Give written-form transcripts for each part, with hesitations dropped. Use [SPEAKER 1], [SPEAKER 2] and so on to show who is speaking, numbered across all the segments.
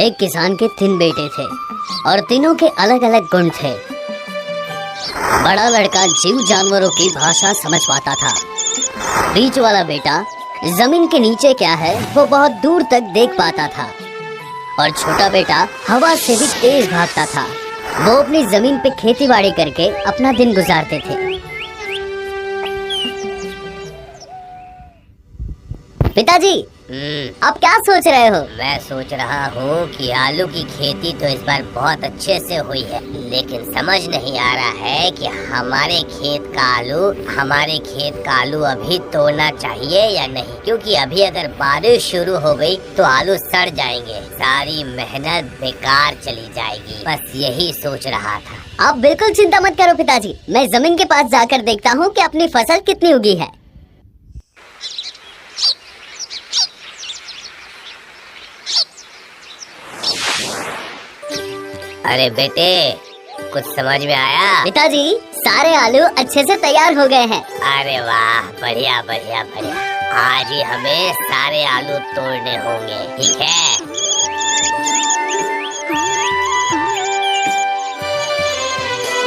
[SPEAKER 1] एक किसान के 3 बेटे थे और तीनों के अलग अलग गुण थे। बड़ा लड़का जीव जानवरों की भाषा समझ पाता था। बीच वाला बेटा जमीन के नीचे क्या है वो बहुत दूर तक देख पाता था और छोटा बेटा हवा से भी तेज भागता था। वो अपनी जमीन पे खेतीबाड़ी करके अपना दिन गुजारते थे। पिताजी, आप क्या सोच रहे हो?
[SPEAKER 2] मैं सोच रहा हूँ कि आलू की खेती तो इस बार बहुत अच्छे से हुई है, लेकिन समझ नहीं आ रहा है कि हमारे खेत का आलू अभी तोड़ना चाहिए या नहीं, क्योंकि अभी अगर बारिश शुरू हो गई तो आलू सड़ जाएंगे, सारी मेहनत बेकार चली जाएगी। बस यही सोच रहा था।
[SPEAKER 1] आप बिल्कुल चिंता मत करो पिताजी, मैं जमीन के पास जाकर देखता हूँ कि अपनी फसल कितनी उगी है।
[SPEAKER 2] अरे बेटे, कुछ समझ में आया?
[SPEAKER 1] पिताजी, सारे आलू अच्छे से तैयार हो गए हैं।
[SPEAKER 2] अरे वाह, बढ़िया बढ़िया बढ़िया। आज ही हमें सारे आलू तोड़ने होंगे, ठीक है?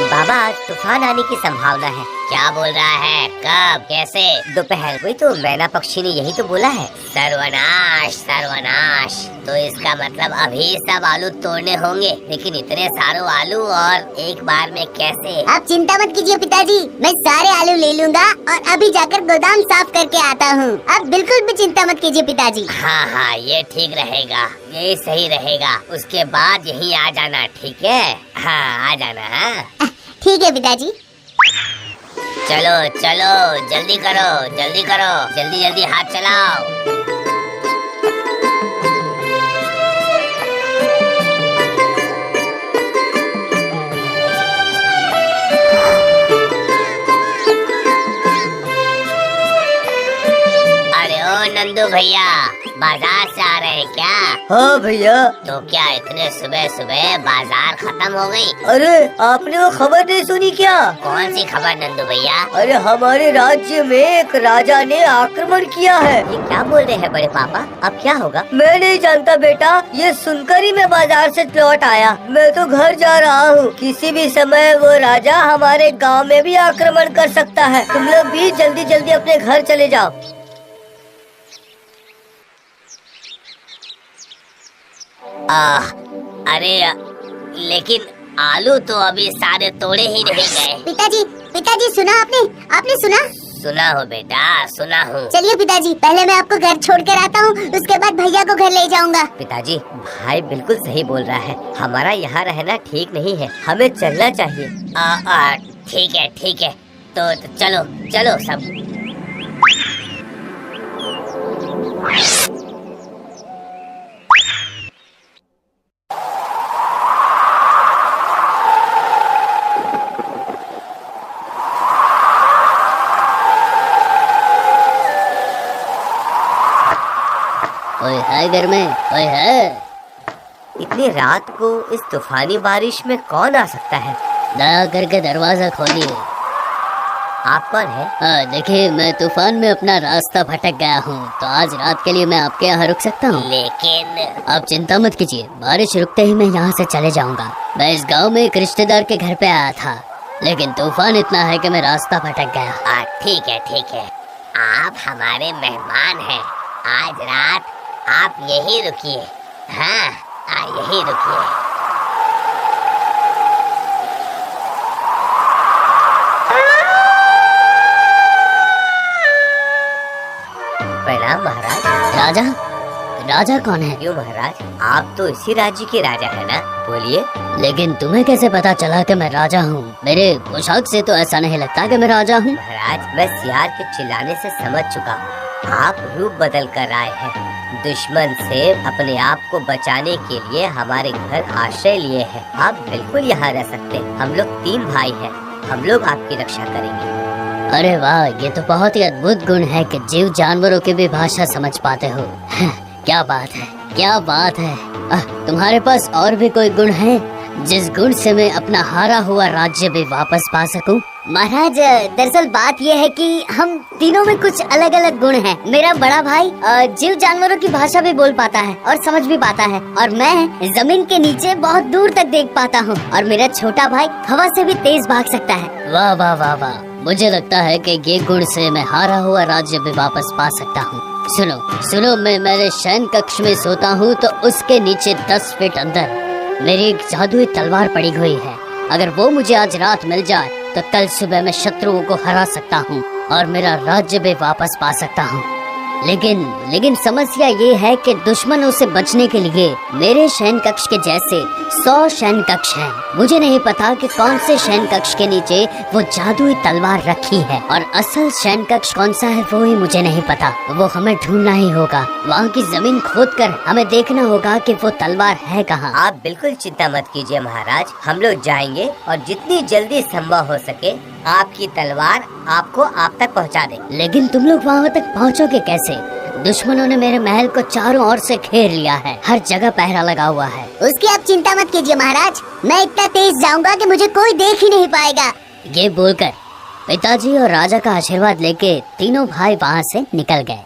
[SPEAKER 2] बाबा, आज तूफान आने की संभावना है। क्या बोल रहा है? कब? कैसे? दोपहर? वही तो मैना पक्षी ने यही तो बोला है। सर्वनाश सर्वनाश। तो इसका मतलब अभी सब आलू तोड़ने होंगे, लेकिन इतने सारे आलू और एक बार में कैसे?
[SPEAKER 3] आप चिंता मत कीजिए पिताजी, मैं सारे आलू ले लूंगा और अभी जाकर गोदाम साफ करके आता हूँ। आप बिल्कुल भी चिंता मत कीजिए पिताजी।
[SPEAKER 2] हाँ हाँ, ये ठीक रहेगा, ये सही रहेगा। उसके बाद यही आ जाना, ठीक है? हाँ, आ जाना। हाँ
[SPEAKER 3] ठीक है पिताजी।
[SPEAKER 2] चलो चलो, जल्दी करो, जल्दी करो, जल्दी जल्दी हाथ चलाओ। अरे ओ नंदू भैया, बाजार से आ रहे हैं क्या?
[SPEAKER 4] हाँ भैया।
[SPEAKER 2] तो क्या इतने सुबह सुबह बाजार खत्म हो गई?
[SPEAKER 4] अरे आपने वो खबर नहीं सुनी क्या?
[SPEAKER 2] कौन सी खबर नंदू भैया?
[SPEAKER 4] अरे हमारे राज्य में एक राजा ने आक्रमण किया है।
[SPEAKER 2] ये क्या बोल रहे हैं बड़े पापा? अब क्या होगा?
[SPEAKER 4] मैं नहीं जानता बेटा, ये सुनकर ही मैं बाजार से लौट आया। मैं तो घर जा रहा हूँ। किसी भी समय वो राजा हमारे गाँव में भी आक्रमण कर सकता है। तुम लोग भी जल्दी जल्दी अपने घर चले जाओ।
[SPEAKER 2] अरे लेकिन आलू तो अभी सारे तोड़े ही नहीं गए।
[SPEAKER 3] पिताजी, पिताजी सुना आपने? आपने सुना?
[SPEAKER 2] सुना हो बेटा, सुना हूँ।
[SPEAKER 3] चलिए पिताजी, पहले मैं आपको घर छोड़कर आता हूँ, उसके बाद भैया को घर ले जाऊंगा।
[SPEAKER 2] पिताजी, भाई बिल्कुल सही बोल रहा है। हमारा यहाँ रहना ठीक नहीं है, हमें चलना चाहिए। ठीक है ठीक है, तो चलो चलो सब।
[SPEAKER 1] ओए है घर में, ओए है।
[SPEAKER 2] इतनी रात को इस तूफानी बारिश में कौन आ सकता है?
[SPEAKER 1] दया करके दरवाजा खोलिए।
[SPEAKER 2] आप कौन है?
[SPEAKER 1] देखिए, मैं तूफान में अपना रास्ता भटक गया हूँ, तो आज रात के लिए मैं आपके यहाँ रुक सकता हूँ।
[SPEAKER 2] लेकिन
[SPEAKER 1] आप चिंता मत कीजिए, बारिश रुकते ही मैं यहाँ से चले जाऊँगा। मैं इस गांव में एक रिश्तेदार के घर पे आया था, लेकिन तूफान इतना है कि मैं रास्ता भटक गया।
[SPEAKER 2] ठीक है ठीक है, आप हमारे मेहमान हैं। आज रात आप यही रुकिए। हाँ, यही रुकिए। प्रणाम महाराज।
[SPEAKER 1] राजा? राजा कौन है?
[SPEAKER 2] क्यों महाराज, आप तो इसी राज्य के राजा है ना? बोलिए।
[SPEAKER 1] लेकिन तुम्हें कैसे पता चला कि मैं राजा हूँ? मेरे पोशाक से तो ऐसा नहीं लगता कि मैं राजा हूँ।
[SPEAKER 2] महाराज, मैं सियार के चिल्लाने से समझ चुका हूँ। आप रूप बदल कर आए हैं। दुश्मन से अपने आप को बचाने के लिए हमारे घर आश्रय लिए हैं। आप बिल्कुल यहाँ रह सकते हैं। हम लोग 3 भाई हैं, हम लोग आपकी रक्षा करेंगे।
[SPEAKER 1] अरे वाह, ये तो बहुत ही अद्भुत गुण है कि जीव जानवरों की भी भाषा समझ पाते हो। क्या बात है, क्या बात है। तुम्हारे पास और भी कोई गुण है? जिस गुण से मैं अपना हारा हुआ राज्य भी वापस पा सकूं।
[SPEAKER 3] महाराज दरअसल बात यह है कि हम तीनों में कुछ अलग अलग गुण हैं। मेरा बड़ा भाई जीव जानवरों की भाषा भी बोल पाता है और समझ भी पाता है, और मैं जमीन के नीचे बहुत दूर तक देख पाता हूँ, और मेरा छोटा भाई हवा से भी तेज भाग सकता है।
[SPEAKER 1] वाह वाह वाह वाह, मुझे लगता है कि ये गुण से मैं हारा हुआ राज्य भी वापस पा सकता हूँ। सुनो सुनो, मैं मेरे शयन कक्ष में सोता हूँ तो उसके नीचे 10 फीट अंदर मेरी एक जादुई तलवार पड़ी हुई है। अगर वो मुझे आज रात मिल जाए तो कल सुबह मैं शत्रुओं को हरा सकता हूँ और मेरा राज्य भी वापस पा सकता हूँ। लेकिन समस्या ये है कि दुश्मनों से बचने के लिए मेरे शयन कक्ष के जैसे 100 शयन कक्ष हैं। मुझे नहीं पता कि कौन से शयन कक्ष के नीचे वो जादुई तलवार रखी है, और असल शयन कक्ष कौन सा है वो ही मुझे नहीं पता। वो हमें ढूंढना ही होगा, वहाँ की जमीन खोदकर हमें देखना होगा कि वो तलवार है कहाँ।
[SPEAKER 2] आप बिल्कुल चिंता मत कीजिए महाराज, हम लोग जाएंगे और जितनी जल्दी संभव हो सके आपकी तलवार आपको आप तक पहुंचा दें।
[SPEAKER 1] लेकिन तुम लोग वहाँ तक पहुँचोगे कैसे? दुश्मनों ने मेरे महल को चारों ओर से घेर लिया है, हर जगह पहरा लगा हुआ है।
[SPEAKER 3] उसकी आप चिंता मत कीजिए महाराज, मैं इतना तेज जाऊंगा कि मुझे कोई देख ही नहीं पाएगा।
[SPEAKER 1] ये बोलकर पिताजी और राजा का आशीर्वाद लेके तीनों भाई वहाँ से निकल गए।